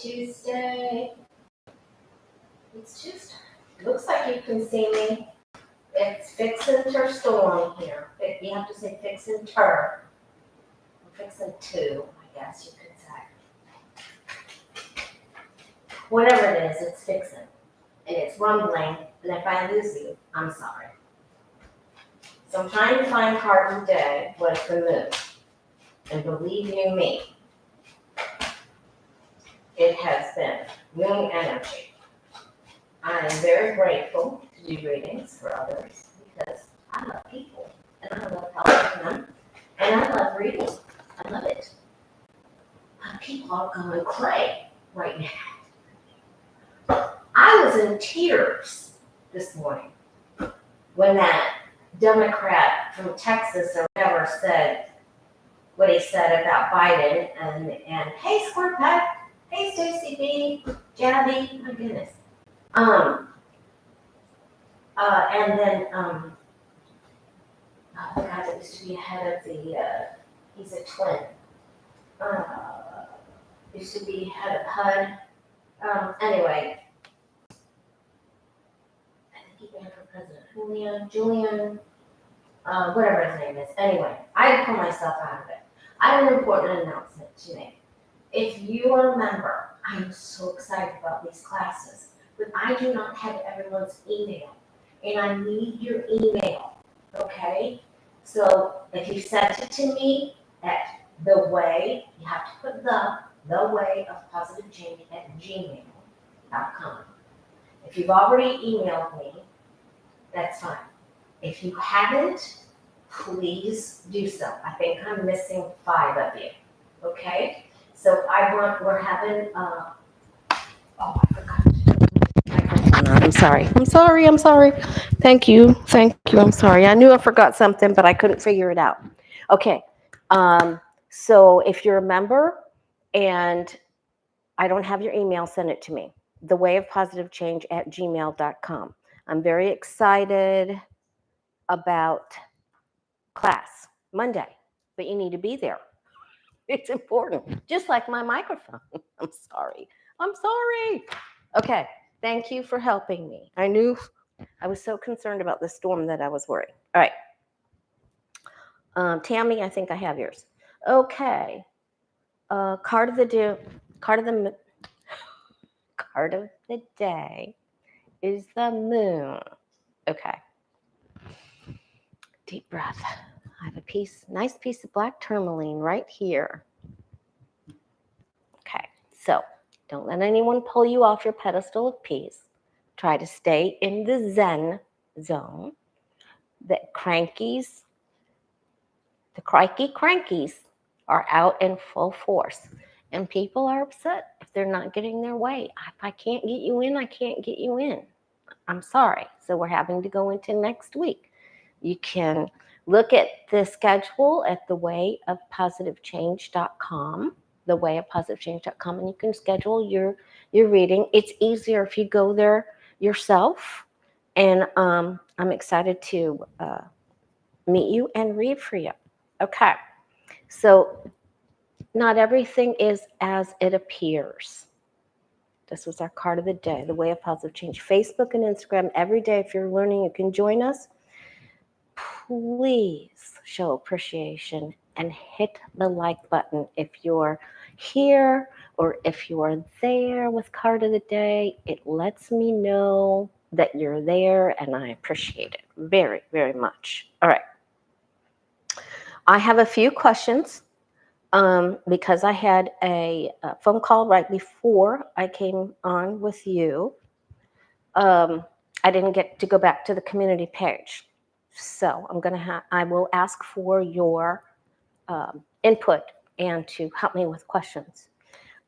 Tuesday. It's Tuesday. Looks like you can see me. It's fixin' to storm here. You have to say fixin' to. Fixin' to, I guess you could say. Whatever it is, it's fixin'. And it's rumbling. And if I lose you, I'm sorry. So I'm trying to find card of the day. What's the moon? And believe you me, it has been moon energy. I am very grateful to do readings for others because I love people and I love helping them and I love reading. I love it. People are going cray right now. I was in tears this morning when that Democrat from Texas or whatever said what he said about Biden and hey, Squirt Pack, hey, Stacey B, Jabby, my goodness. And then the guy that used to be head of the, he's a twin, used to be head of HUD. Anyway, I think he ran for president. Julian, whatever his name is. Anyway, I pull myself out of it. I have an important announcement to make. If you are a member, I'm so excited about these classes, but I do not have everyone's email, and I need your email, okay? So if you sent it to me at the way, you have to put the way of positive change at gmail.com. If you've already emailed me, that's fine. If you haven't, please do so. I think I'm missing 5 of you, okay? So we're having, oh, I forgot. I'm sorry. Thank you. I'm sorry. I knew I forgot something, but I couldn't figure it out. Okay. So if you're a member and I don't have your email, send it to me. thewayofpositivechange@gmail.com. I'm very excited about class Monday, but you need to be there. It's important, just like my microphone. I'm sorry. Okay, thank you for helping me. I was so concerned about the storm that I was worried. All right. Tammy, I think I have yours. Okay. Card of the day is the moon. Okay. Deep breath. I have a nice piece of black tourmaline right here. Okay, so don't let anyone pull you off your pedestal of peace. Try to stay in the Zen zone. The crikey crankies are out in full force. And people are upset if they're not getting their way. If I can't get you in, I can't get you in. I'm sorry. So we're having to go into next week. You can look at the schedule at thewayofpositivechange.com, thewayofpositivechange.com, and you can schedule your reading. It's easier if you go there yourself. And I'm excited to meet you and read for you. Okay. So not everything is as it appears. This was our card of the day, the Way of Positive Change. Facebook and Instagram every day. If you're learning, you can join us. Please show appreciation and hit the like button if you're here or if you are there with card of the day. It lets me know that you're there, and I appreciate it very, very much. All right. I have a few questions because I had a phone call right before I came on with you. I didn't get to go back to the community page. So I will ask for your input and to help me with questions.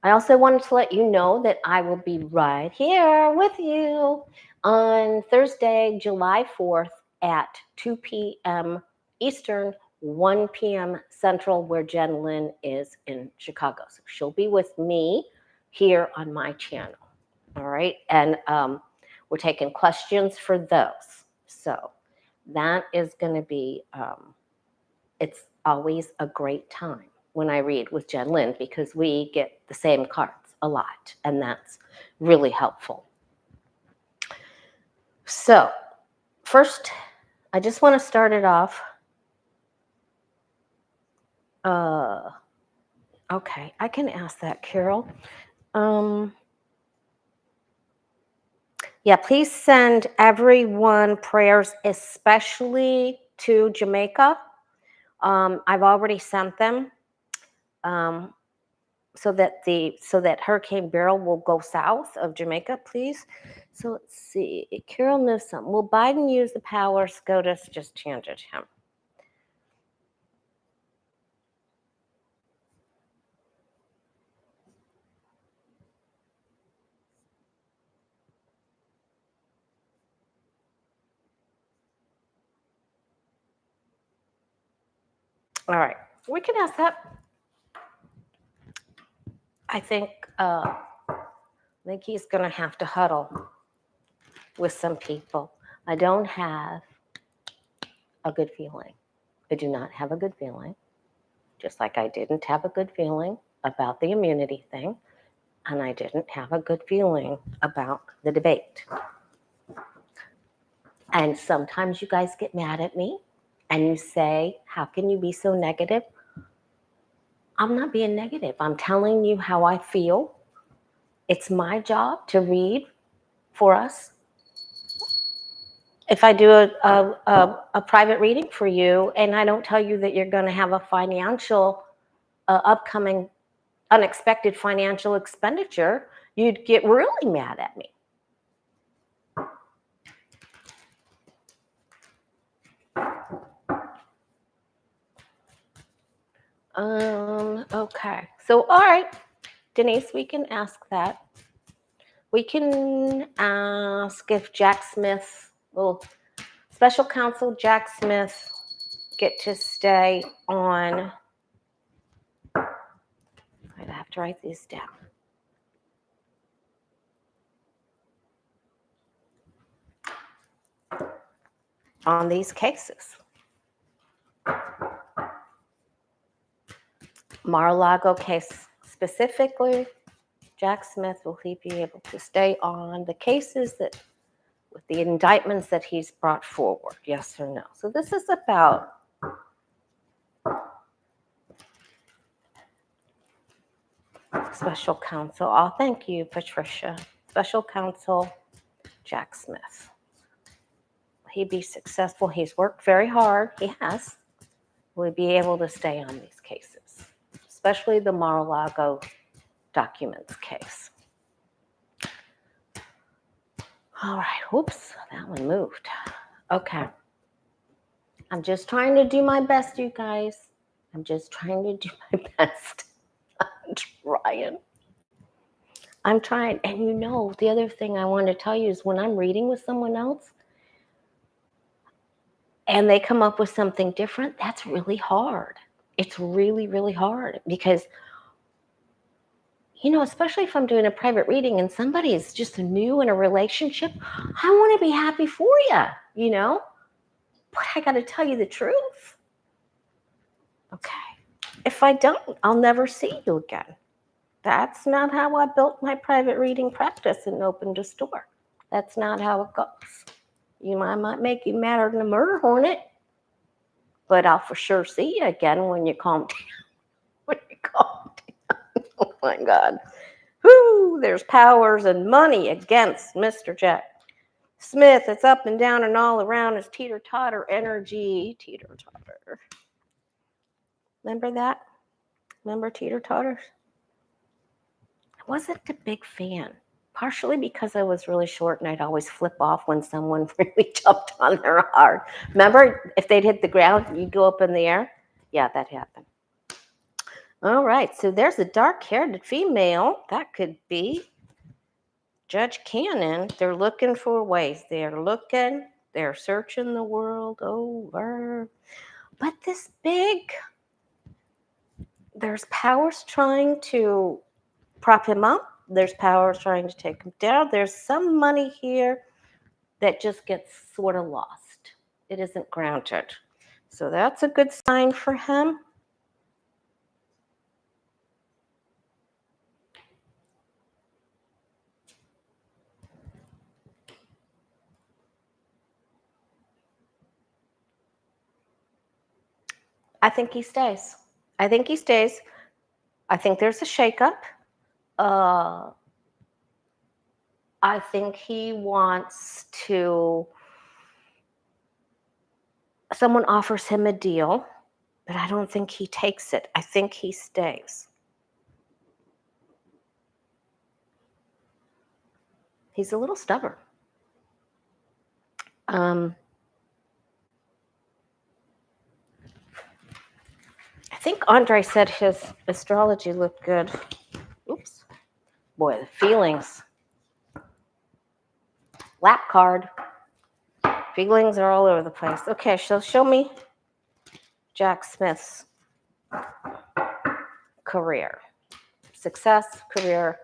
I also wanted to let you know that I will be right here with you on Thursday, July 4th at 2 p.m. Eastern, 1 p.m. Central, where Jen Lynn is in Chicago. So she'll be with me here on my channel. All right. And we're taking questions for those. So that is going to be, it's always a great time when I read with Jen Lynn because we get the same cards a lot, and that's really helpful. So first, I just want to start it off. Okay, I can ask that, Carol. Yeah, please send everyone prayers, especially to Jamaica. I've already sent them so that Hurricane Beryl will go south of Jamaica, please. So let's see. Carol knows something. Will Biden use the power SCOTUS just chanted him? All right, we can ask that. I think he's going to have to huddle with some people. I don't have a good feeling. I do not have a good feeling. Just like I didn't have a good feeling about the immunity thing, and I didn't have a good feeling about the debate. And sometimes you guys get mad at me and you say, how can you be so negative? I'm not being negative. I'm telling you how I feel. It's my job to read for us. If I do a private reading for you and I don't tell you that you're going to have a financial upcoming unexpected financial expenditure, you'd get really mad at me. Okay. So, all right, Denise, we can ask that. We can ask if Jack Smith, special counsel Jack Smith, get to stay on. I have to write these down. On these cases. Mar-a-Lago case specifically, Jack Smith, will he be able to stay on the cases that, with the indictments that he's brought forward, yes or no? So this is about special counsel. Oh, thank you, Patricia. Special counsel Jack Smith. Will he be successful? He's worked very hard. He has. Will he be able to stay on these cases, especially the Mar-a-Lago documents case? All right. Whoops, that one moved. Okay. I'm just trying to do my best, you guys. I'm just trying to do my best. I'm trying. And you know, the other thing I want to tell you is when I'm reading with someone else and they come up with something different, that's really hard. It's really, really hard because, you know, especially if I'm doing a private reading and somebody is just new in a relationship, I want to be happy for you, you know, but I got to tell you the truth. Okay. If I don't, I'll never see you again. That's not how I built my private reading practice and opened a store. That's not how it goes. I might make you madder than a murder hornet, but I'll for sure see you again when you calm down. When you calm down. Oh my God. Whoo, there's powers and money against Mr. Jack Smith. It's up and down and all around his teeter-totter energy. Teeter-totter. Remember that? Remember teeter-totters? I wasn't a big fan, partially because I was really short and I'd always flip off when someone really jumped on their hard. Remember, if they'd hit the ground, you'd go up in the air? Yeah, that happened. All right, so there's a dark-haired female. That could be Judge Cannon. They're looking for ways. They're searching the world over. But there's powers trying to prop him up. There's powers trying to take him down. There's some money here that just gets sort of lost. It isn't grounded. So that's a good sign for him. I think he stays. I think he stays. I think there's a shakeup. I think he wants to, someone offers him a deal, but I don't think he takes it. I think he stays. He's a little stubborn. I think Andre said his astrology looked good. Oops. Boy, the feelings. Lap card. Feelings are all over the place. Okay, so show me Jack Smith's career. Success, career,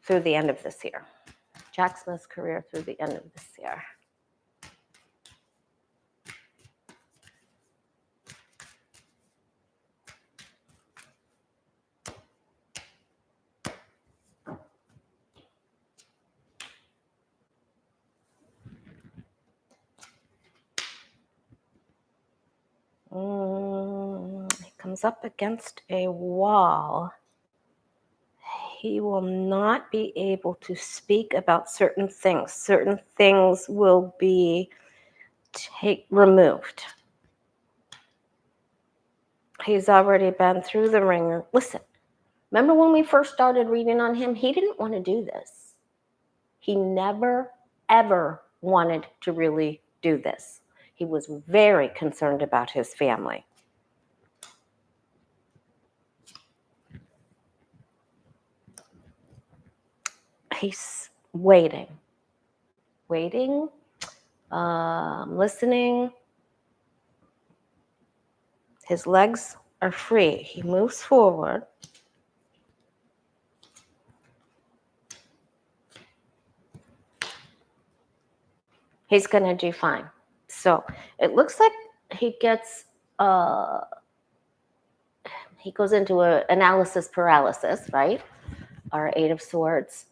through the end of this year. Jack Smith's career through the end of this year. He comes up against a wall. He will not be able to speak about certain things. Certain things will be removed. He's already been through the ringer. Listen, remember when we first started reading on him? He didn't want to do this. He never, ever wanted to really do this. He was very concerned about his family. He's waiting, listening. His legs are free. He moves forward. He's going to do fine. So it looks like he gets, he goes into an analysis paralysis, right? Our Eight of Swords.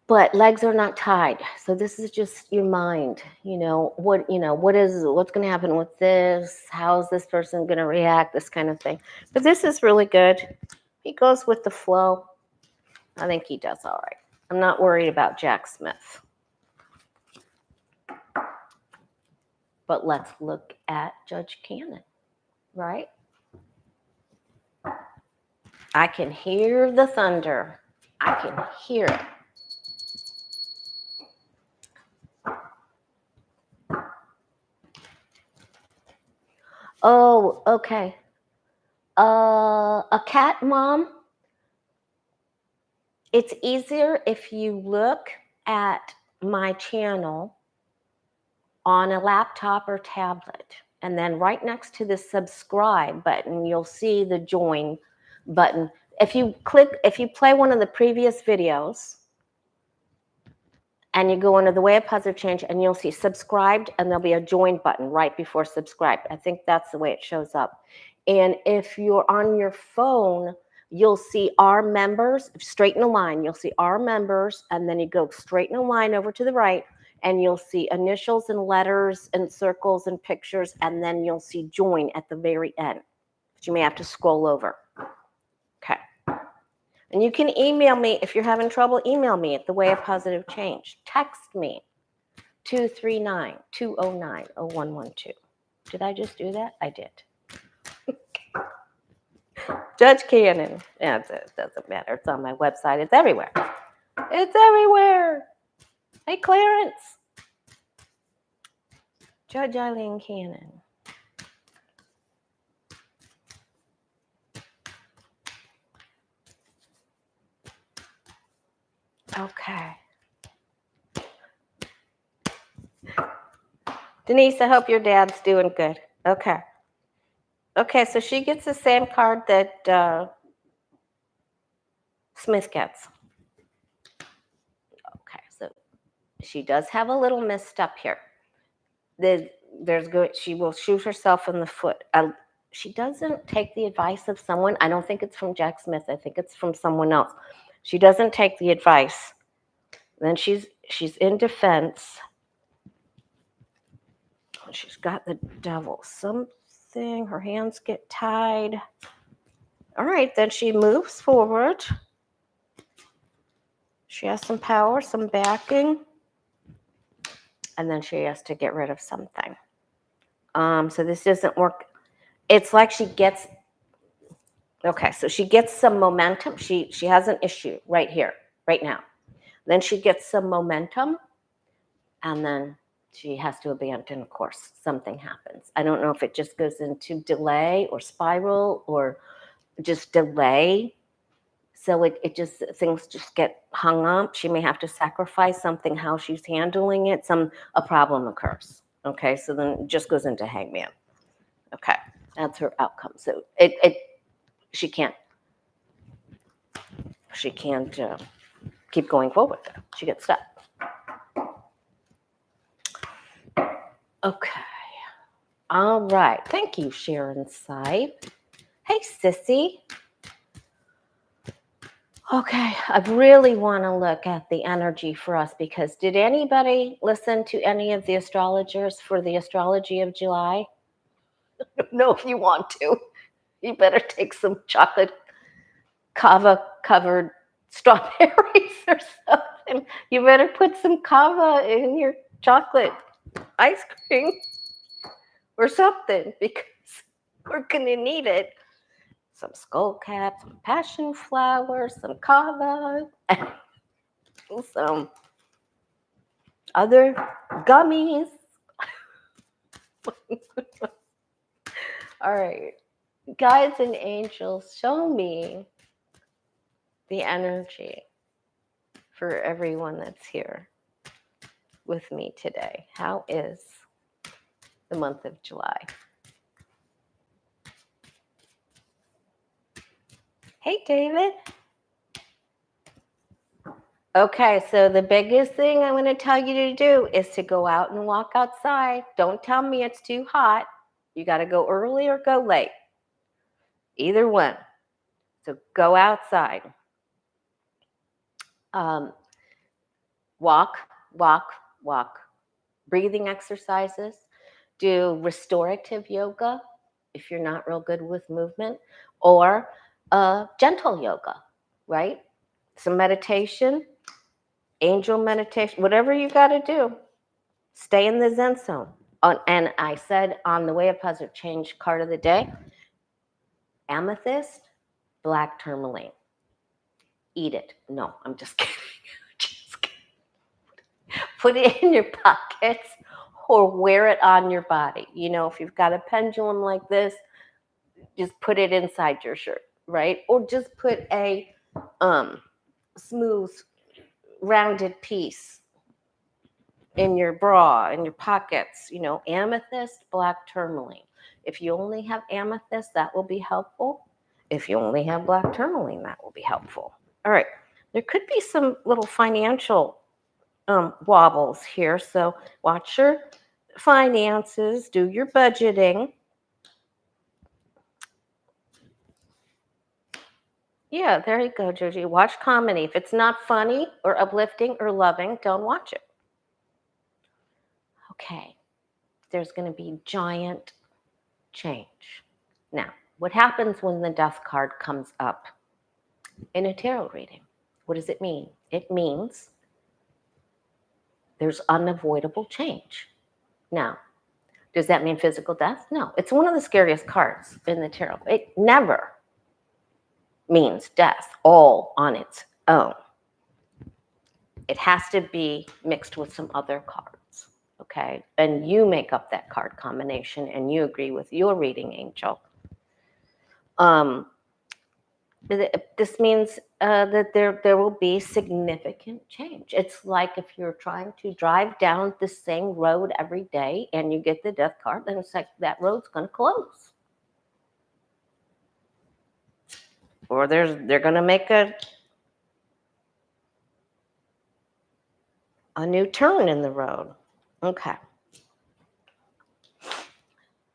But legs are not tied. So this is just your mind. What's going to happen with this? How is this person going to react? This kind of thing. But this is really good. He goes with the flow. I think he does all right. I'm not worried about Jack Smith. But let's look at Judge Cannon, right? I can hear the thunder. I can hear it. Oh, okay. A cat mom. It's easier if you look at my channel on a laptop or tablet. And then right next to the subscribe button, you'll see the join button. If you play one of the previous videos, and you go under the Way of Positive Change, and you'll see subscribed, and there'll be a join button right before subscribe. I think that's the way it shows up. And if you're on your phone, you'll see our members, straighten a line, you'll see our members, and then you go straighten a line over to the right, and you'll see initials and letters and circles and pictures, and then you'll see join at the very end. But you may have to scroll over. Okay. And you can email me if you're having trouble. Email me at The Way of Positive Change. Text me 239-209-0112. Did I just do that? I did. Judge Cannon. Yeah, it doesn't matter. It's on my website. It's everywhere. It's everywhere. Hey, Clarence. Judge Eileen Cannon. Okay. Denise, I hope your dad's doing good. Okay. Okay, so she gets the same card that Smith gets. Okay, so she does have a little misstep here. She will shoot herself in the foot. She doesn't take the advice of someone. I don't think it's from Jack Smith. I think it's from someone else. She doesn't take the advice. Then she's in defense. She's got the devil. Something, her hands get tied. All right, then she moves forward. She has some power, some backing. And then she has to get rid of something. So this doesn't work. It's like she gets, okay, so she gets some momentum. She has an issue right here, right now. Then she gets some momentum, and then she has to abandon course. Something happens. I don't know if it just goes into delay or spiral or just delay. So it just, things just get hung up. She may have to sacrifice something, how she's handling it. A problem occurs. Okay, so then it just goes into hangman. Okay, that's her outcome. So she can't keep going forward. She gets stuck. Okay. All right. Thank you, Sharon Sipe. Hey, Sissy. Okay, I really want to look at the energy for us, because did anybody listen to any of the astrologers for the astrology of July? I don't know if you want to. You better take some chocolate kava covered strawberries or something. You better put some kava in your chocolate ice cream or something, because we're going to need it. Some skullcap, some passion flowers, some kava, and some other gummies. All right, guides and angels, show me the energy for everyone that's here with me today. How is the month of July? Hey, David. Okay, so the biggest thing I'm going to tell you to do is to go out and walk outside. Don't tell me it's too hot. You got to go early or go late. Either one. So go outside. Walk. Breathing exercises. Do restorative yoga if you're not real good with movement, or gentle yoga, right? Some meditation, angel meditation, whatever you got to do. Stay in the Zen zone. And I said on the Way of Positive Change card of the day, amethyst, black tourmaline. Eat it. No, I'm just kidding. Just kidding. Put it in your pockets or wear it on your body. You know, if you've got a pendulum like this, just put it inside your shirt, right? Or just put a smooth, rounded piece in your bra, in your pockets, you know, amethyst, black tourmaline. If you only have amethyst, that will be helpful. If you only have black tourmaline, that will be helpful. All right, there could be some little financial wobbles here, so watch your finances, do your budgeting. Yeah, there you go, Joji. Watch comedy. If it's not funny or uplifting or loving, don't watch it. Okay, there's going to be giant change. Now, what happens when the death card comes up in a tarot reading? What does it mean? It means there's unavoidable change. Now, does that mean physical death? No, it's one of the scariest cards in the tarot. It never means death all on its own. It has to be mixed with some other cards, okay? And you make up that card combination and you agree with your reading angel. This means that there will be significant change. It's like if you're trying to drive down the same road every day and you get the death card, then it's like that road's going to close. Or they're going to make a new turn in the road. Okay.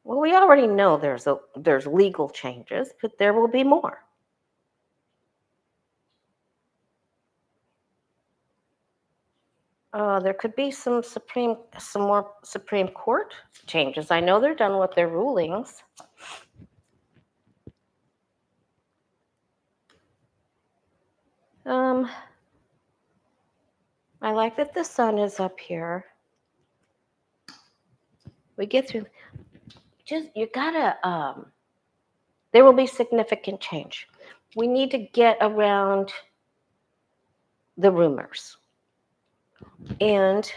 Well, we already know there's legal changes, but there will be more. There could be some more Supreme Court changes. I know they're done with their rulings. I like that the sun is up here. We get through. You gotta. There will be significant change. We need to get around the rumors and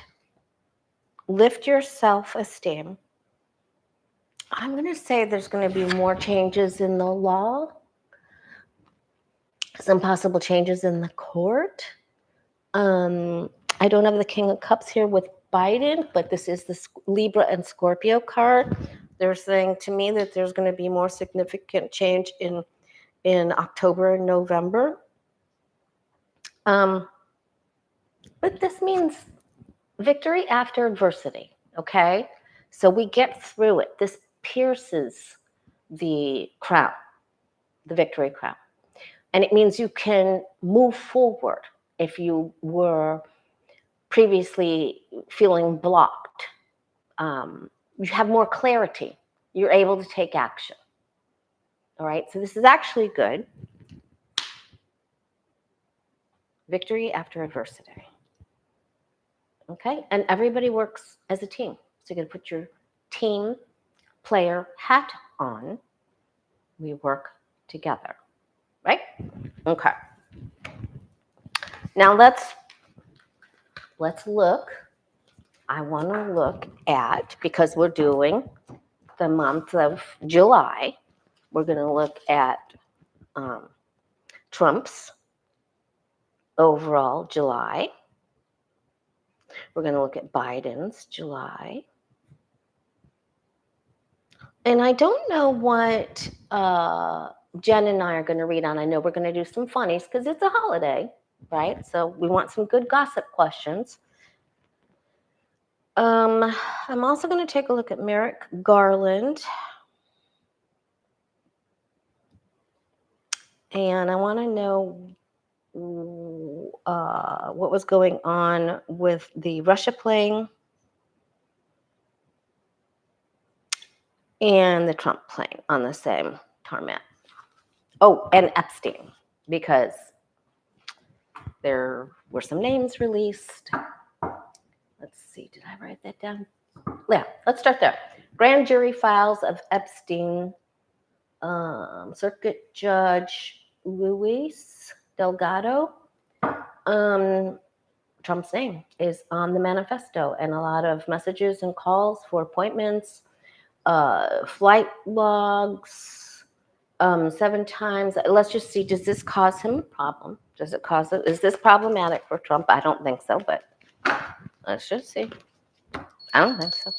lift your self-esteem. I'm going to say there's going to be more changes in the law, some possible changes in the court. I don't have the King of Cups here with Biden, but this is the Libra and Scorpio card. They're saying to me that there's going to be more significant change in October and November. But this means victory after adversity, okay? So we get through it. This pierces the crown, the victory crown. And it means you can move forward if you were previously feeling blocked. You have more clarity. You're able to take action. All right, so this is actually good. Victory after adversity. Okay, and everybody works as a team. So you're going to put your team player hat on. We work together, right? Okay. Now let's look. I want to look at, because we're doing the month of July, we're going to look at Trump's overall July. We're going to look at Biden's July. And I don't know what Jen and I are going to read on. I know we're going to do some funnies because it's a holiday, right? So we want some good gossip questions. I'm also going to take a look at Merrick Garland. And I want to know what was going on with the Russia plane and the Trump plane on the same tarmac. Oh, and Epstein, because there were some names released. Let's see, did I write that down? Yeah, let's start there. Grand jury files of Epstein, Circuit Judge Luis Delgado. Trump's name is on the manifesto, and a lot of messages and calls for appointments, flight logs, 7 times. Let's just see, does this cause him a problem? Is this problematic for Trump? I don't think so, but let's just see. I don't think so.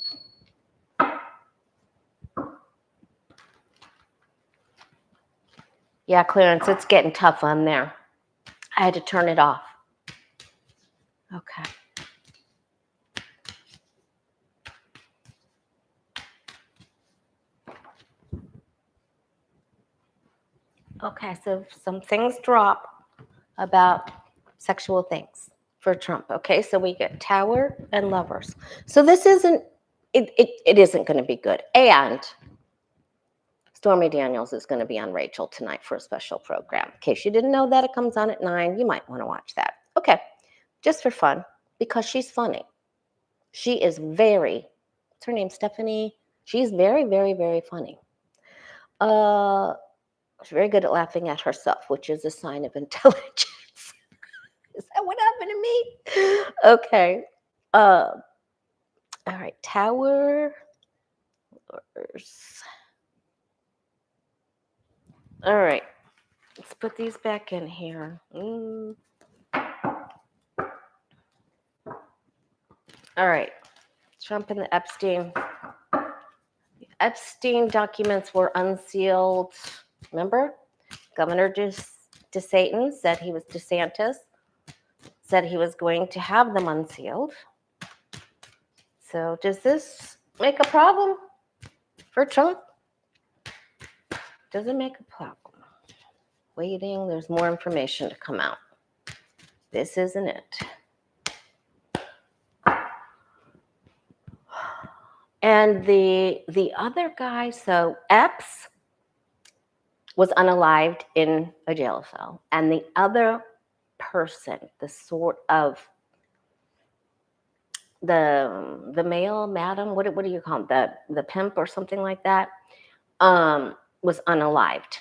Yeah, Clarence, it's getting tough on there. I had to turn it off. Okay. Okay, so some things drop about sexual things for Trump. Okay, so we get Tower and Lovers. So this isn't, it isn't going to be good. And Stormy Daniels is going to be on Rachel tonight for a special program. In case you didn't know that, it comes on at 9. You might want to watch that. Okay, just for fun, because she's funny. She is what's her name, Stephanie? She's very, very, very funny. She's very good at laughing at herself, which is a sign of intelligence. Is that what happened to me? Okay. All right, Towers. All right, let's put these back in here. All right, Trump and the Epstein. The Epstein documents were unsealed. Remember? Governor DeSantis said he was going to have them unsealed. So does this make a problem for Trump? Does it make a problem? Waiting, there's more information to come out. This isn't it. And the other guy, so Epps was unalived in a jail cell, and the other person, the sort of the male, madam, what do you call him, the pimp or something like that, was unalived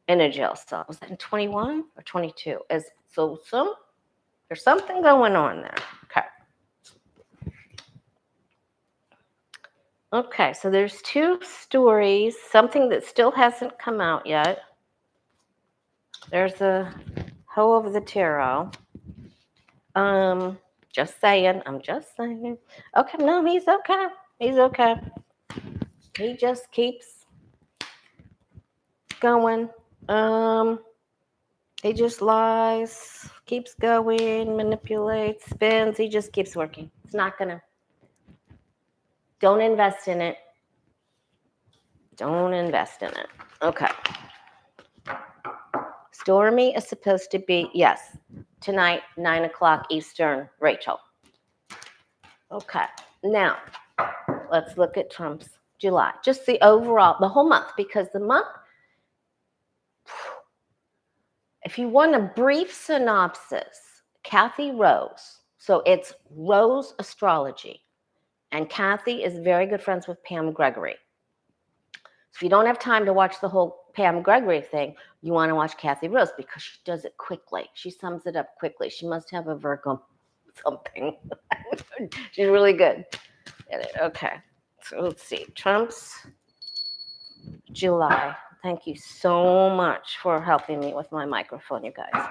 in a jail cell. Was that in 21 or 22? So there's something going on there. Okay, so there's two stories, something that still hasn't come out yet. There's a hoe over the tarot. Just saying, I'm just saying. Okay, no, he's okay. He's okay. He just keeps going. He just lies, keeps going, manipulates, spins. He just keeps working. It's not gonna. Don't invest in it. Don't invest in it. Okay. Stormy is supposed to be, yes, tonight, 9 o'clock Eastern, Rachel. Okay. Now, let's look at Trump's July. Just the overall, the whole month, because the month, if you want a brief synopsis, Kathy Rose, so it's Rose Astrology, and Kathy is very good friends with Pam Gregory. If you don't have time to watch the whole Pam Gregory thing, you want to watch Kathy Rose because she does it quickly. She sums it up quickly. She must have a Virgo something. She's really good at it. Okay, so let's see. Trump's July. Thank you so much for helping me with my microphone, you guys.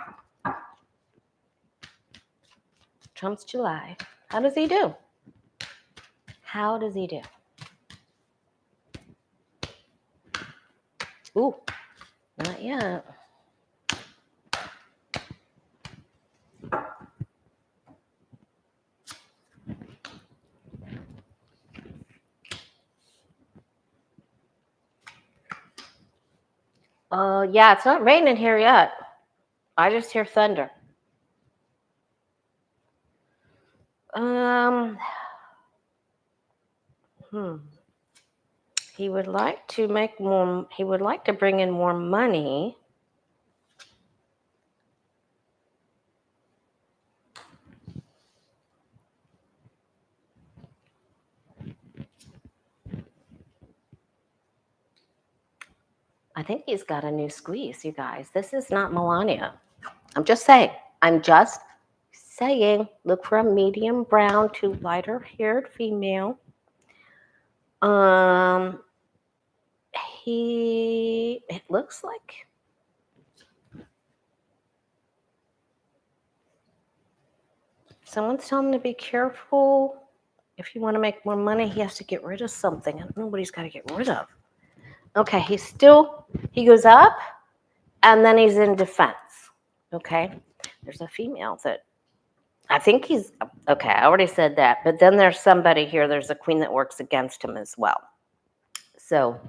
Trump's July. How does he do? How does he do? Ooh, not yet. Yeah, it's not raining here yet. I just hear thunder. He would like to make more, he would like to bring in more money. I think he's got a new squeeze, you guys. This is not Melania. I'm just saying. Look for a medium brown to lighter haired female. It looks like someone's telling him to be careful. If you want to make more money, he has to get rid of something. I don't know what he's got to get rid of. Okay, he goes up, and then he's in defense. Okay, there's a female that I think he's, okay, I already said that, but then there's somebody here, there's a queen that works against him as well. So,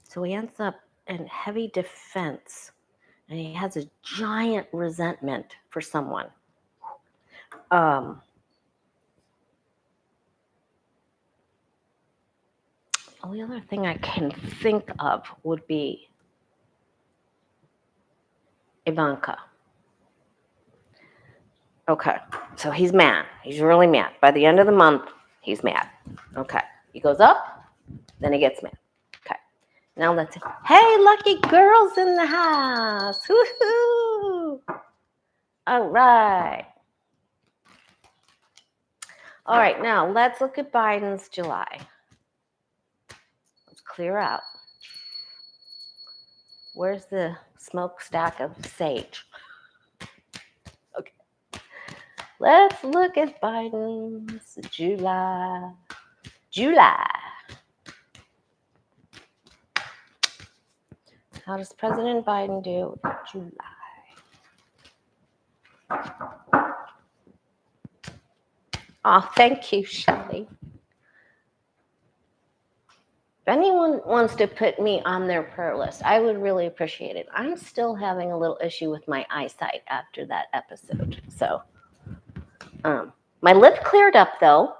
so he ends up in heavy defense, and he has a giant resentment for someone. The only other thing I can think of would be Ivanka. Okay, so he's mad. He's really mad. By the end of the month, he's mad. Okay, he goes up, then he gets mad. Okay, now let's, hey, lucky girls in the house. Woohoo! All right. All right, now let's look at Biden's July. Let's clear out. Where's the smokestack of sage? Okay. Let's look at Biden's July. How does President Biden do July? Oh, thank you, Shelley. If anyone wants to put me on their prayer list, I would really appreciate it. I'm still having a little issue with my eyesight after that episode. So, my lip cleared up though.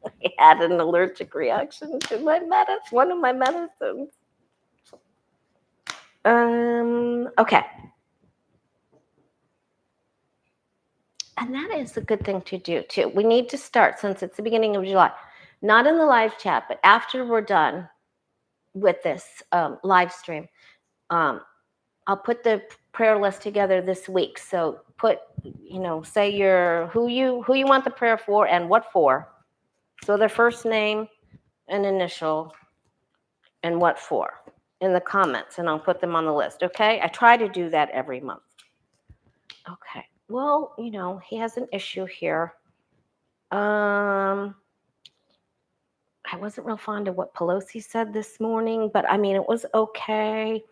I had an allergic reaction to my one of my medicines. Okay. And that is a good thing to do too. We need to start, since it's the beginning of July, not in the live chat, but after we're done with this live stream, I'll put the prayer list together this week. So put, say who you want the prayer for and what for. So their first name and initial and what for in the comments, and I'll put them on the list. Okay. I try to do that every month. Okay. Well, he has an issue here. I wasn't real fond of what Pelosi said this morning, but I mean, it was okay.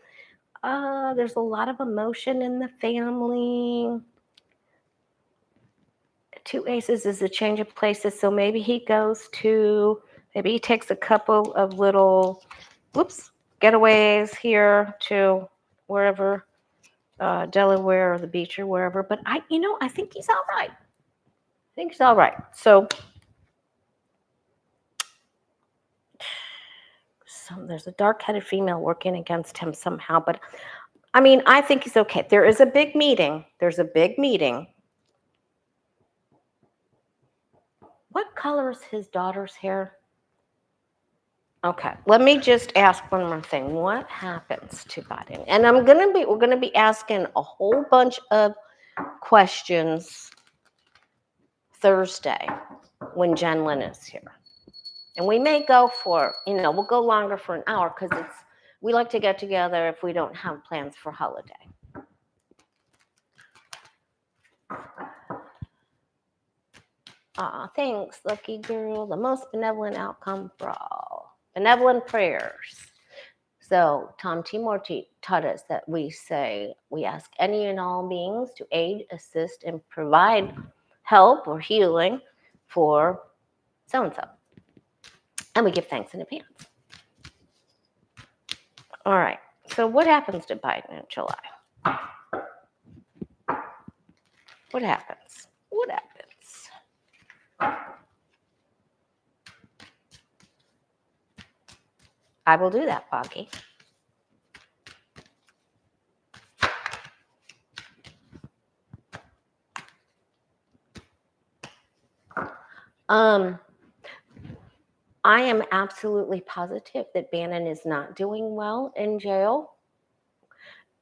There's a lot of emotion in the family. 2 aces is a change of places, so maybe he takes a couple of little, getaways here to wherever, Delaware or the beach or wherever. But I think he's all right. So there's a dark-headed female working against him somehow, but I mean, I think he's okay. There is a big meeting. What color is his daughter's hair? Okay, let me just ask one more thing. What happens to Biden? And we're gonna be asking a whole bunch of questions Thursday when Jen Lynn is here. And we may go we'll go longer for an hour because we like to get together if we don't have plans for holiday. Thanks, lucky girl. The most benevolent outcome for all. Benevolent prayers. So Tom Timor taught us that we ask any and all beings to aid, assist, and provide help or healing for so-and-so. And we give thanks in advance. All right. So what happens to Biden in July? What happens? I will do that, Boggy. I am absolutely positive that Bannon is not doing well in jail.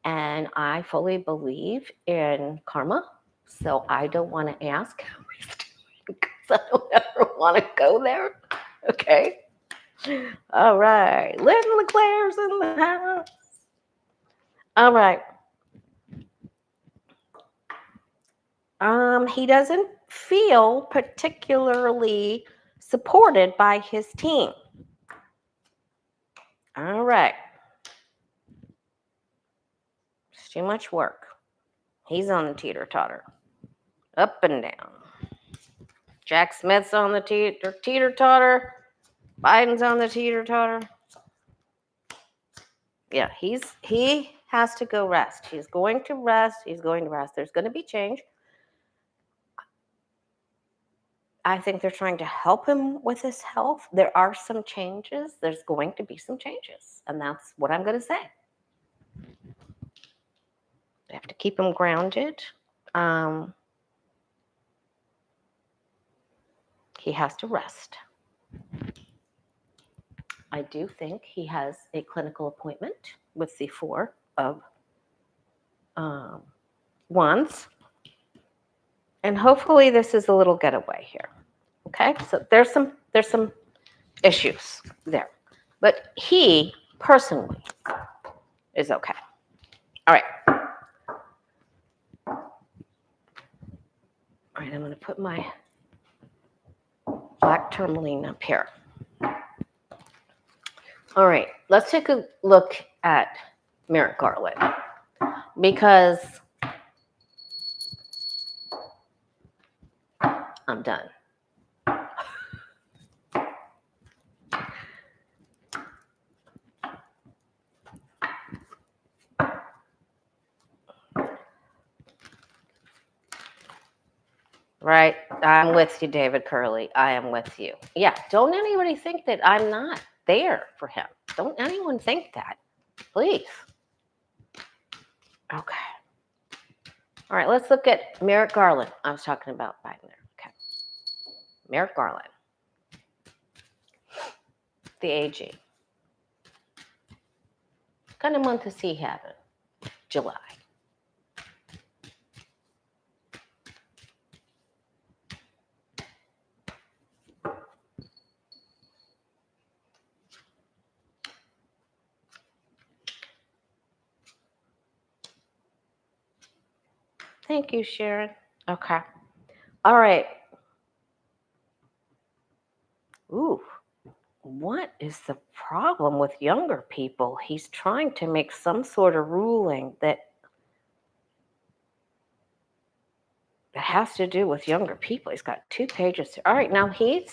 And I fully believe in karma. So I don't want to ask how he's doing because I don't ever want to go there. Okay. All right. Lynn LeClaire's in the house. All right. He doesn't feel particularly supported by his team. All right. It's too much work. He's on the teeter-totter. Up and down. Jack Smith's on the teeter-totter. Biden's on the teeter-totter. Yeah, he has to go rest. He's going to rest. There's going to be change. I think they're trying to help him with his health. There are some changes. There's going to be some changes. And that's what I'm going to say. They have to keep him grounded. He has to rest. I do think he has a clinical appointment with the 4 of Wands. And hopefully this is a little getaway here. Okay, so there's some issues there. But he personally is okay. All right. All right, I'm going to put my black tourmaline up here. All right, let's take a look at Merrick Garland, because I'm done. Right? I'm with you, David Curley. I am with you. Yeah, don't anybody think that I'm not there for him. Don't anyone think that. Please. Okay. All right, let's look at Merrick Garland. I was talking about Biden there. Okay. Merrick Garland, the AG. What kind of month is he having? July. Thank you, Sharon. Okay. All right. Ooh, what is the problem with younger people? He's trying to make some sort of ruling that has to do with younger people. He's got 2 pages here. All right, now he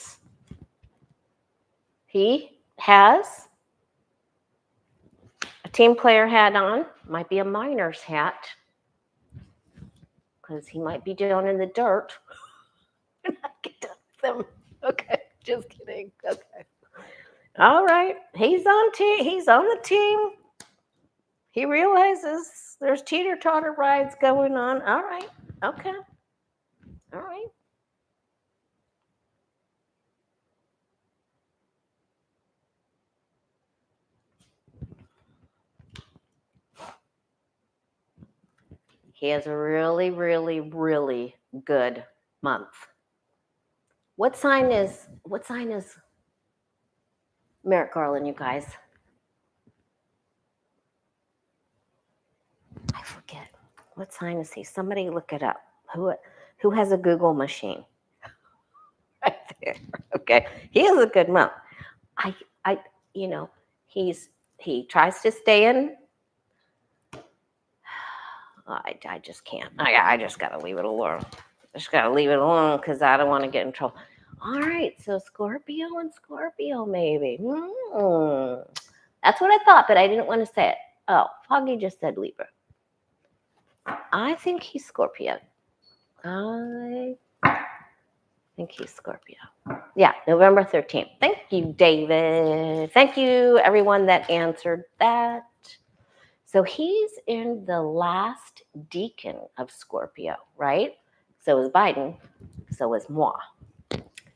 has a team player hat on. Might be a miner's hat because he might be down in the dirt. Get done with them. Okay, just kidding. Okay. All right, he's on the team. He realizes there's teeter-totter rides going on. All right. Okay. All right. He has a really, really, really good month. What sign is Merrick Garland, you guys? I forget. What sign is he? Somebody look it up. Who has a Google machine? Right there. Okay. He has a good month. He tries to stay in. I just can't. I just gotta leave it alone. Because I don't want to get in trouble. All right, so Scorpio and Scorpio, maybe. That's what I thought, but I didn't want to say it. Oh, Foggy just said Libra. I think he's Scorpio. I think he's Scorpio. Yeah, November 13th. Thank you, David. Thank you, everyone that answered that. So he's in the last decan of Scorpio, right? So is Biden. So is moi.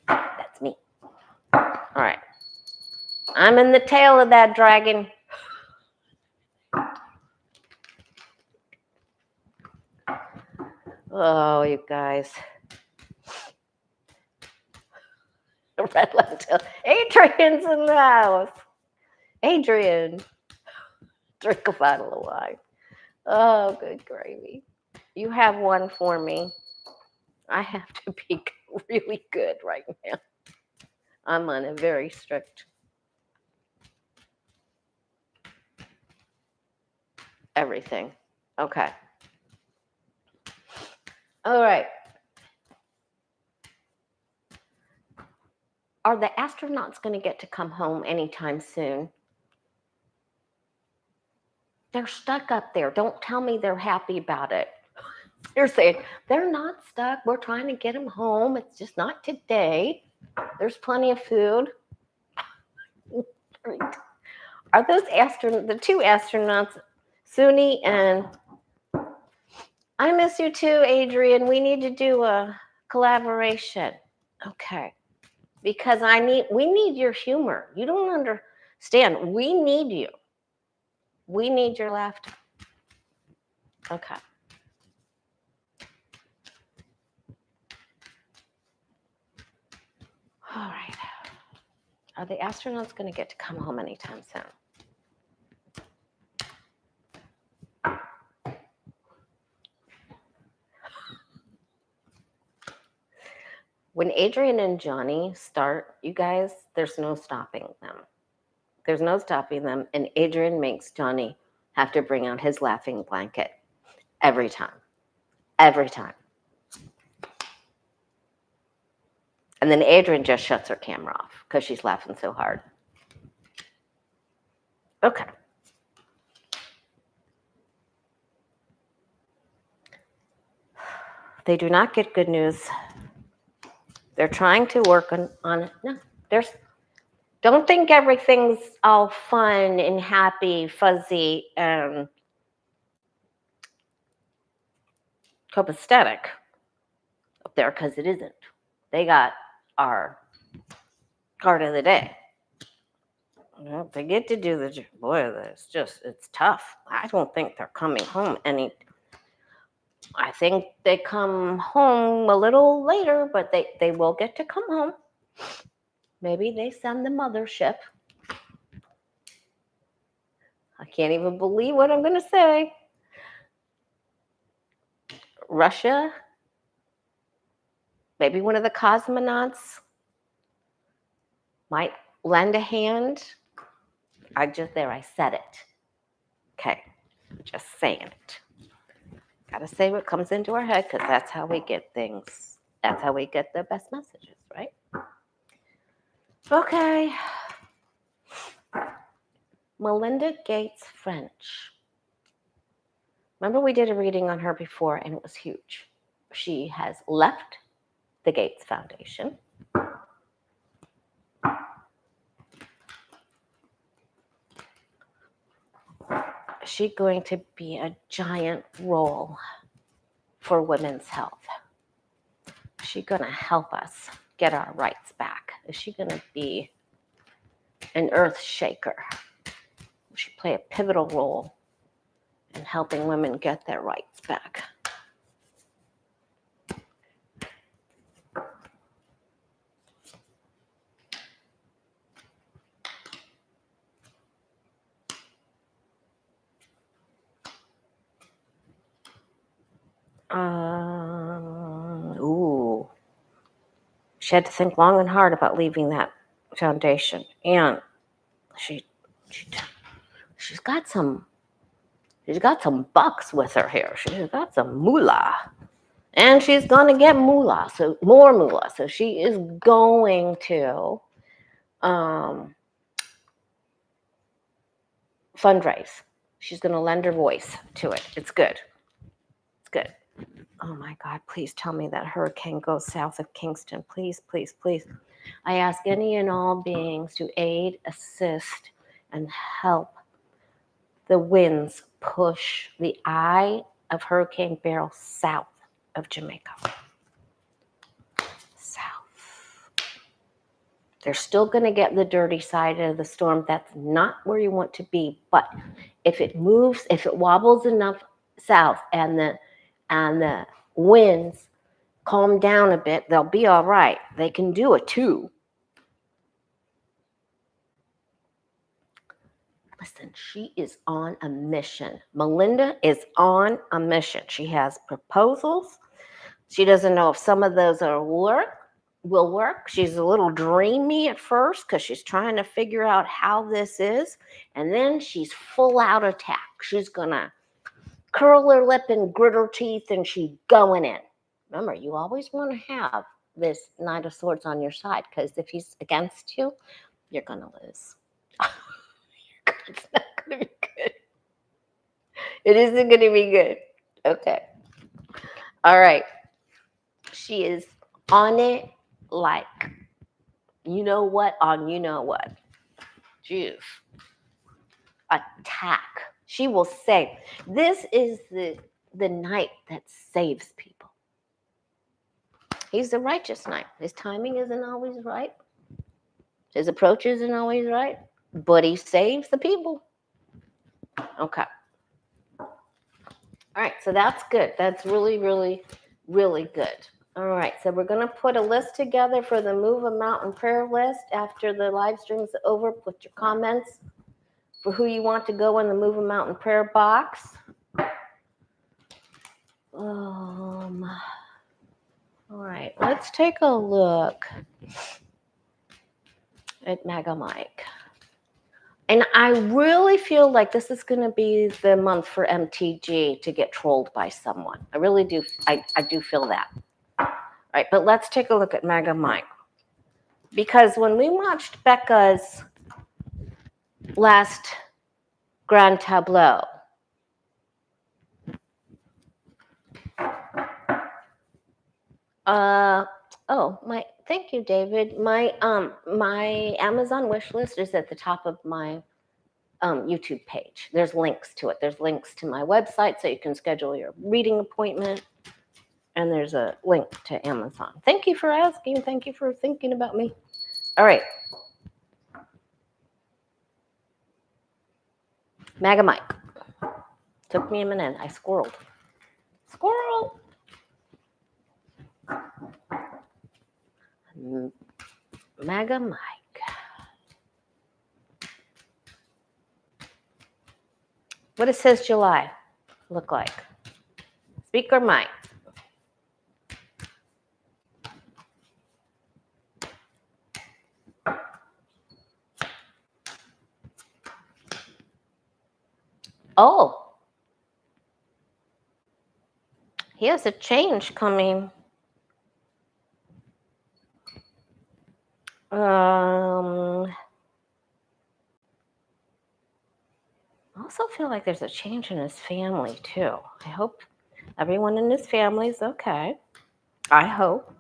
That's me. All right. I'm in the tail of that dragon. Oh, you guys. Red lentil. Adrian's in the house. Adrian, drink a bottle of wine. Oh, good gravy. You have one for me. I have to be really good right now. I'm on a very strict everything. Okay. All right. Are the astronauts going to get to come home anytime soon? They're stuck up there. Don't tell me they're happy about it. They're saying, they're not stuck. We're trying to get them home. It's just not today. There's plenty of food. Are those the 2 astronauts, Suni and I miss you too, Adrian. We need to do a collaboration. Okay. Because we need your humor. You don't understand. We need you. We need your laughter. Okay. All right. Are the astronauts going to get to come home anytime soon? When Adrian and Johnny start, you guys, there's no stopping them. There's no stopping them. And Adrian makes Johnny have to bring out his laughing blanket every time. Every time. And then Adrian just shuts her camera off because she's laughing so hard. Okay. They do not get good news They're trying to work on it. No, don't think everything's all fun and happy, fuzzy, and copacetic up there, because it isn't. They got our card of the day. Well, they get to do the, boy, it's tough. I don't think they're coming home I think they come home a little later, but they will get to come home. Maybe they send the mothership. I can't even believe what I'm going to say. Russia, maybe one of the cosmonauts might lend a hand. I said it. Okay, just saying it. Got to say what comes into our head, because that's how we get things. That's how we get the best messages, right? Okay. Melinda Gates French. Remember, we did a reading on her before, and it was huge. She has left the Gates Foundation. She's going to be a giant role for women's health. Is she going to help us get our rights back? Is she going to be an earth shaker? Will she play a pivotal role in helping women get their rights back? She had to think long and hard about leaving that foundation, and she's got some bucks with her here. She's got some moolah, and she's gonna get moolah, so more moolah. So she is going to fundraise. She's gonna lend her voice to it. It's good. It's good. Oh my God, please tell me that hurricane goes south of Kingston. Please, please, please. I ask any and all beings to aid, assist, and help the winds push the eye of Hurricane Beryl south of Jamaica. South. They're still going to get the dirty side of the storm. That's not where you want to be. But if it moves, if it wobbles enough south and the winds calm down a bit, they'll be all right. They can do it too. Listen, she is on a mission. Melinda is on a mission. She has proposals. She doesn't know if some of those will work. She's a little dreamy at first because she's trying to figure out how this is. And then she's full out attack. She's going to curl her lip and grit her teeth, and she's going in. Remember, you always want to have this Knight of Swords on your side, because if he's against you, you're going to lose. It's not going to be good. It isn't going to be good. Okay. All right. She is on it like, you know what, on you know what. Jeez. Attack. She will say, this is the knight that saves people. He's the righteous knight. His timing isn't always right. His approach isn't always right, but he saves the people. Okay. All right, so that's good. That's really, really, really good. All right, so we're going to put a list together for the Move a Mountain prayer list. After the live stream's over, put your comments for who you want to go in the Move a Mountain prayer box. All right, let's take a look at MAGA Mike. And I really feel like this is going to be the month for MTG to get trolled by someone. I really do. I do feel that. All right, but let's take a look at MAGA Mike. Because when we watched Becca's last grand tableau, Thank you, David. My Amazon wish list is at the top of my YouTube page. There's links to it. There's links to my website so you can schedule your reading appointment. And there's a link to Amazon. Thank you for asking. Thank you for thinking about me. All right. MAGA Mike. Took me a minute. I squirreled. Squirrel. MAGA Mike. What does his July look like? Speaker Mike. Oh, he has a change coming. I also feel like there's a change in his family too. I hope everyone in his family is okay. I hope.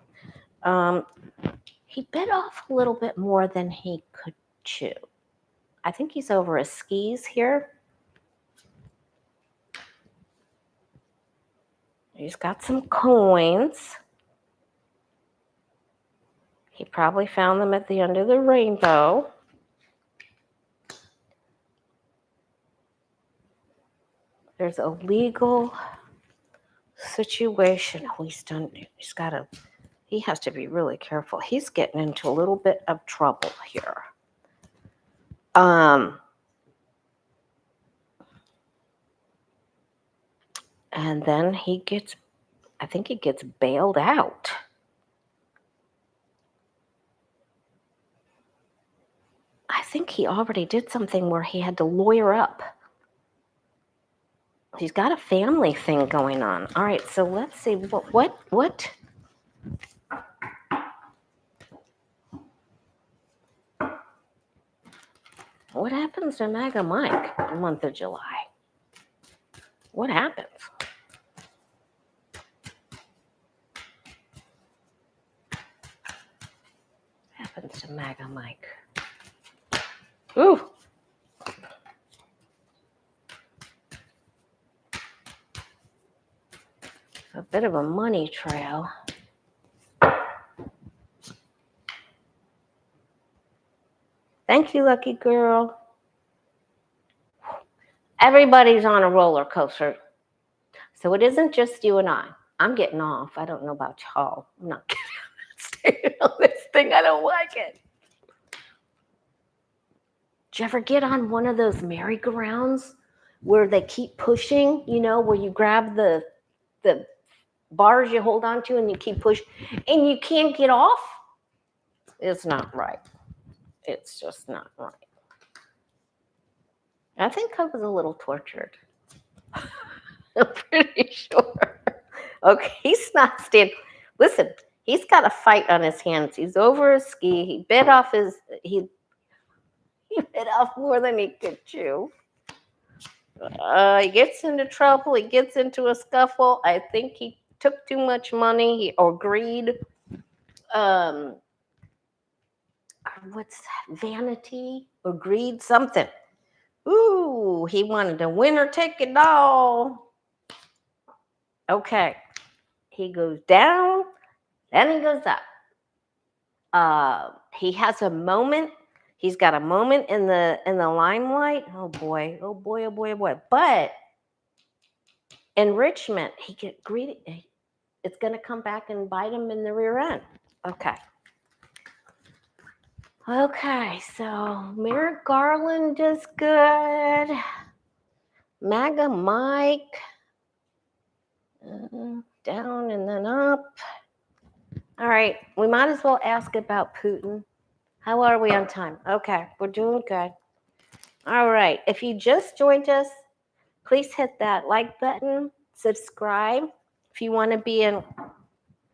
He bit off a little bit more than he could chew. I think he's over his skis here. He's got some coins. He probably found them at the end of the rainbow. There's a legal situation. Oh, he has to be really careful. He's getting into a little bit of trouble here. And then I think he gets bailed out. I think he already did something where he had to lawyer up. He's got a family thing going on. All right, so let's see what happens to MAGA Mike in the month of July? What happens? What happens to MAGA Mike? Ooh. A bit of a money trail. Thank you, lucky girl. Everybody's on a roller coaster. So it isn't just you and I. I'm getting off. I don't know about y'all. I'm not staying on this thing. I don't like it. Did you ever get on one of those merry-go-rounds where they keep pushing, where you grab the bars you hold on to and you keep pushing and you can't get off? It's not right. It's just not right. I think I was a little tortured. I'm pretty sure. Okay, he's not standing. Listen, he's got a fight on his hands. He's over his ski. He bit off he bit off more than he could chew. He gets into trouble. He gets into a scuffle. I think he took too much money or greed. What's that? Vanity or greed? Something. Ooh, he wanted to win or take it all. Okay. He goes down, then he goes up. He has a moment. He's got a moment in the limelight. Oh boy. But enrichment, he get greedy. It's going to come back and bite him in the rear end. Okay, so Merrick Garland is good. MAGA Mike. Down and then up. All right, we might as well ask about Putin. How are we on time? Okay, we're doing good. All right, if you just joined us, please hit that like button, subscribe. If you want to be in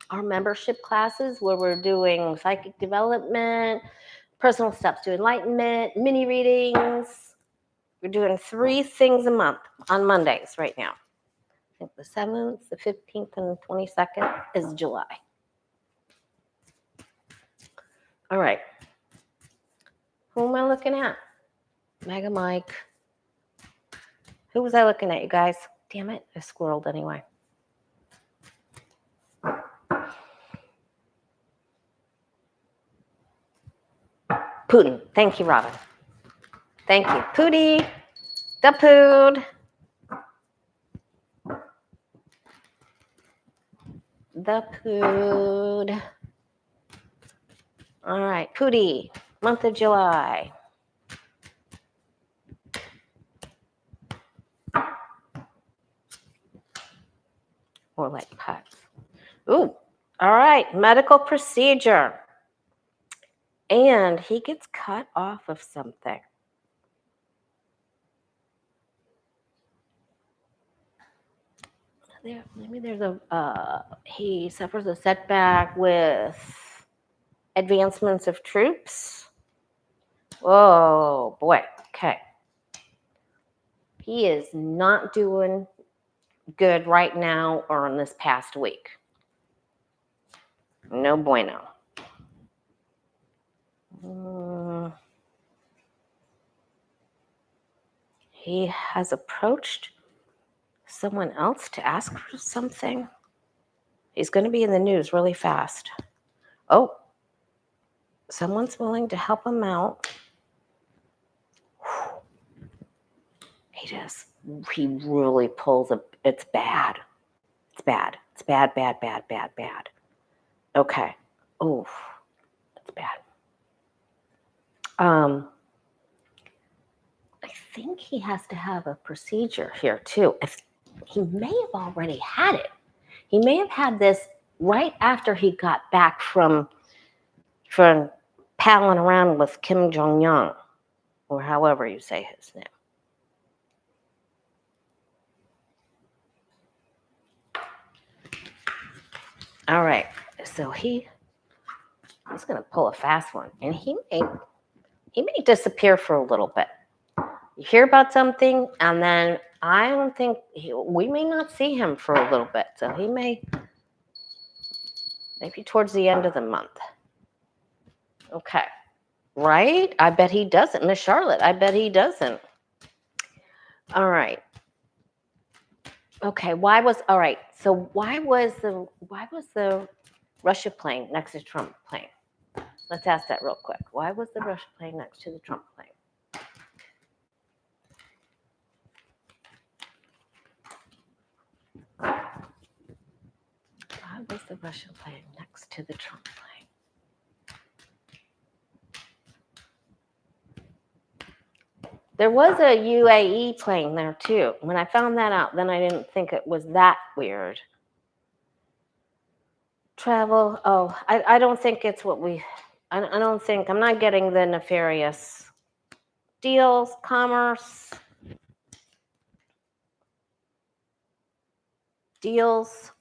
our membership classes where we're doing psychic development, personal steps to enlightenment, mini readings. We're doing 3 things a month on Mondays right now. I think the 7th, the 15th, and the 22nd is July. All right. Who am I looking at? MAGA Mike. Who was I looking at, you guys? Damn it, I squirreled anyway. Putin. Thank you, Robin. Thank you. Pootie. The Pood. The Pood. All right, Pootie. Month of July. More like putts. Ooh. All right, medical procedure. And he gets cut off of something. Maybe there's he suffers a setback with advancements of troops. Oh boy, okay. He is not doing good right now or in this past week. No bueno. He has approached someone else to ask for something. He's going to be in the news really fast. Oh, someone's willing to help him out. He does. He really pulls a. It's bad. It's bad. It's bad, bad, bad, bad, bad. Okay. Oh, it's bad. I think he has to have a procedure here too. He may have already had it. He may have had this right after he got back from palling around with Kim Jong-un, or however you say his name. All right, so he's going to pull a fast one, and he may disappear for a little bit. You hear about something, and then I don't think we may not see him for a little bit. So he maybe towards the end of the month. Okay, right? I bet he doesn't. Miss Charlotte, I bet he doesn't. All right. Okay, why was the Russia plane next to Trump plane? Let's ask that real quick. Why was the Russia plane next to the Trump plane? Why was the Russia plane next to the Trump plane? There was a UAE plane there too. When I found that out, then I didn't think it was that weird. Travel. Oh, I don't think it's what we. I don't think. I'm not getting the nefarious deals, commerce, deals.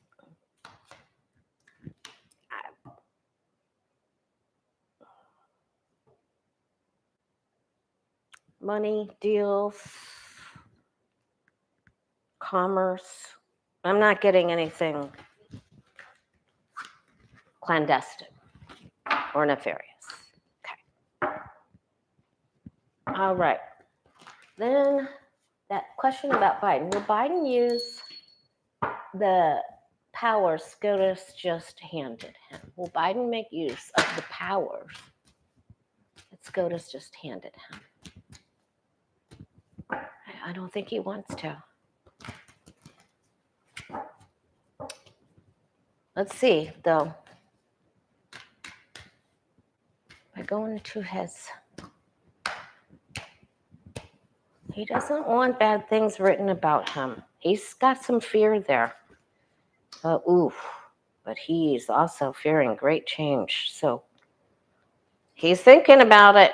Money, deals, commerce. I'm not getting anything clandestine or nefarious. Okay. All right. Then that question about Biden. Will Biden use the powers SCOTUS just handed him? Will Biden make use of the powers that SCOTUS just handed him? I don't think he wants to. Let's see, though. By going to his... He doesn't want bad things written about him. He's got some fear there. But he's also fearing great change. So he's thinking about it.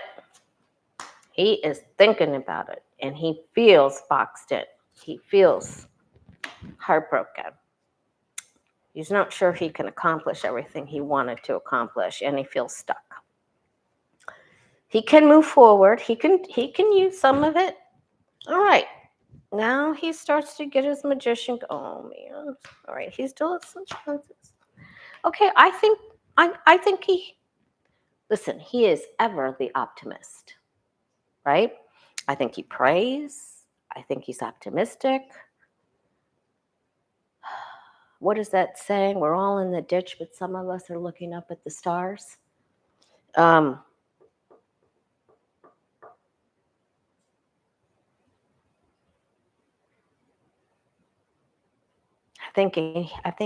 He is thinking about it. And he feels boxed in. He feels heartbroken. He's not sure he can accomplish everything he wanted to accomplish, and he feels stuck. He can move forward. He can use some of it. All right. Now he starts to get his magician. Oh man. All right. He's still at some chances. Okay. I think Listen, he is ever the optimist, right? I think he prays. I think he's optimistic. What is that saying? We're all in the ditch, but some of us are looking up at the stars. I think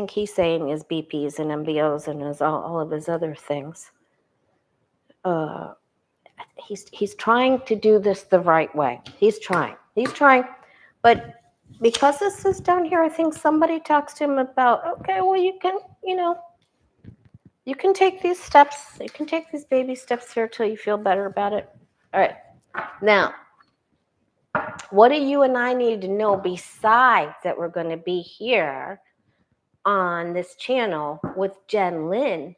he's saying his BPs and MBOs and all of his other things. He's trying to do this the right way. He's trying, but because this is down here, I think somebody talks to him about, okay, well, you can take these steps. You can take these baby steps here till you feel better about it. All right. Now, what do you and I need to know besides that we're going to be here on this channel with Jen Lynn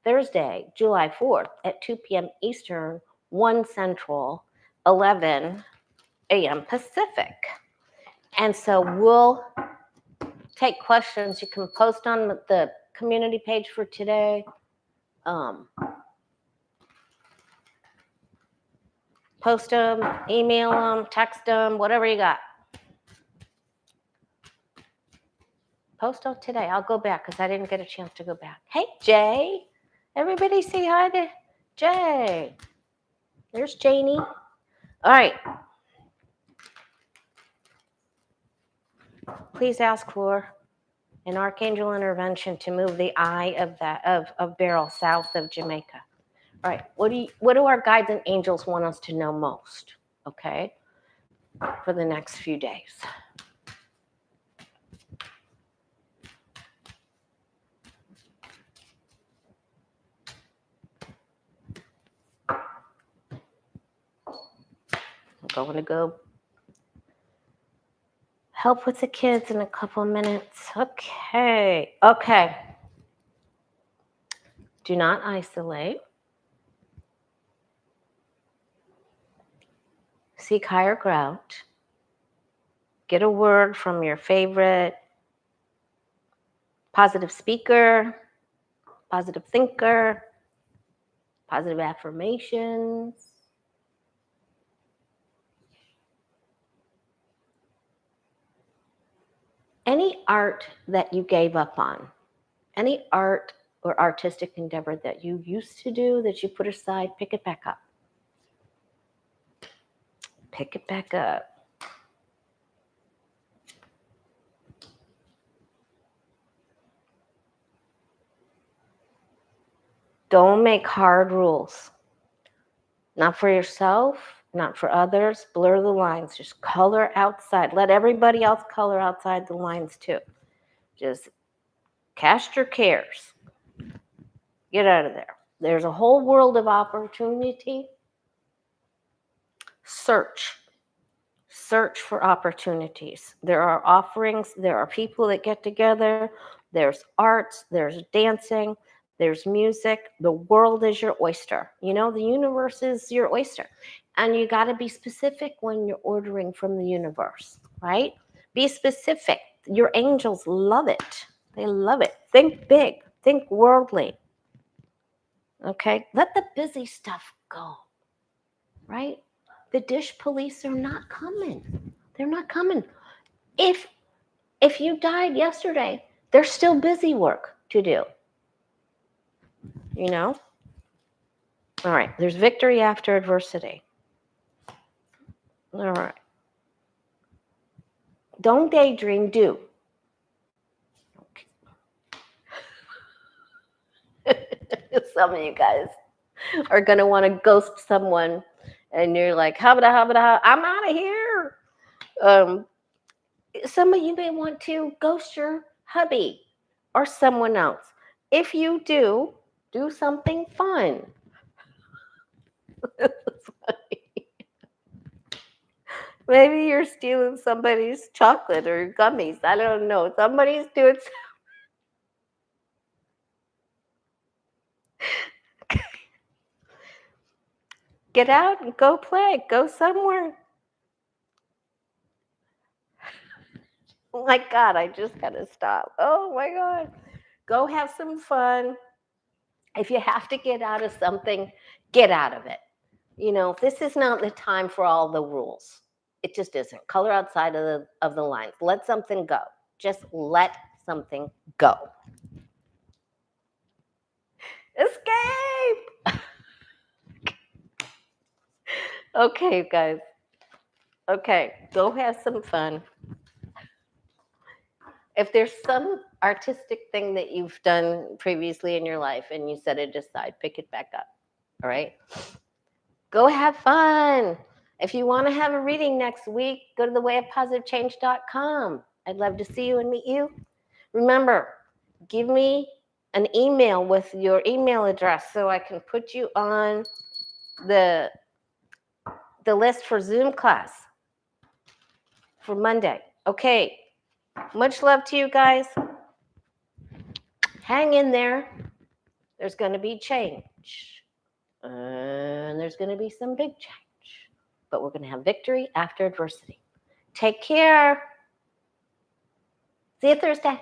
Thursday, July 4th at 2 p.m. Eastern, 1 Central, 11 a.m. Pacific. And so we'll take questions. You can post on the community page for today. Post them, email them, text them, whatever you got. Post them today. I'll go back because I didn't get a chance to go back. Hey, Jay. Everybody say hi to Jay. There's Janie. All right. Please ask for an archangel intervention to move the eye of Beryl south of Jamaica. All right. What do our guides and angels want us to know most? Okay. For the next few days. I'm going to go help with the kids in a couple of minutes. Okay. Do not isolate. Seek higher ground. Get a word from your favorite positive speaker, positive thinker, positive affirmations. Any art that you gave up on, any art or artistic endeavor that you used to do that you put aside, pick it back up. Pick it back up. Don't make hard rules. Not for yourself, not for others. Blur the lines. Just color outside. Let everybody else color outside the lines too. Just cast your cares. Get out of there. There's a whole world of opportunity. Search for opportunities. There are offerings. There are people that get together. There's arts. There's dancing. There's music. The world is your oyster. You know, the universe is your oyster. And you got to be specific when you're ordering from the universe, right? Be specific. Your angels love it. They love it. Think big. Think worldly. Okay? Let the busy stuff go, right? The dish police are not coming. They're not coming. If you died yesterday, there's still busy work to do. You know? All right. There's victory after adversity. All right. Don't daydream, do. Okay. Some of you guys are going to want to ghost someone and you're like, I'm out of here. Some of you may want to ghost your hubby or someone else. If you do something fun. Maybe you're stealing somebody's chocolate or gummies. I don't know. Somebody's doing something. Get out and go play. Go somewhere. Oh my God, I just gotta stop. Oh my God. Go have some fun. If you have to get out of something, get out of it. You know, this is not the time for all the rules. It just isn't. Color outside of the lines. Let something go. Just let something go. Escape! Okay, guys. Okay, go have some fun. If there's some artistic thing that you've done previously in your life and you set it aside, pick it back up. All right? Go have fun. If you want to have a reading next week, go to thewayofpositivechange.com. I'd love to see you and meet you. Remember, give me an email with your email address so I can put you on the list for Zoom class for Monday. Okay. Much love to you guys. Hang in there. There's going to be change. And there's going to be some big change. But we're going to have victory after adversity. Take care. See you Thursday.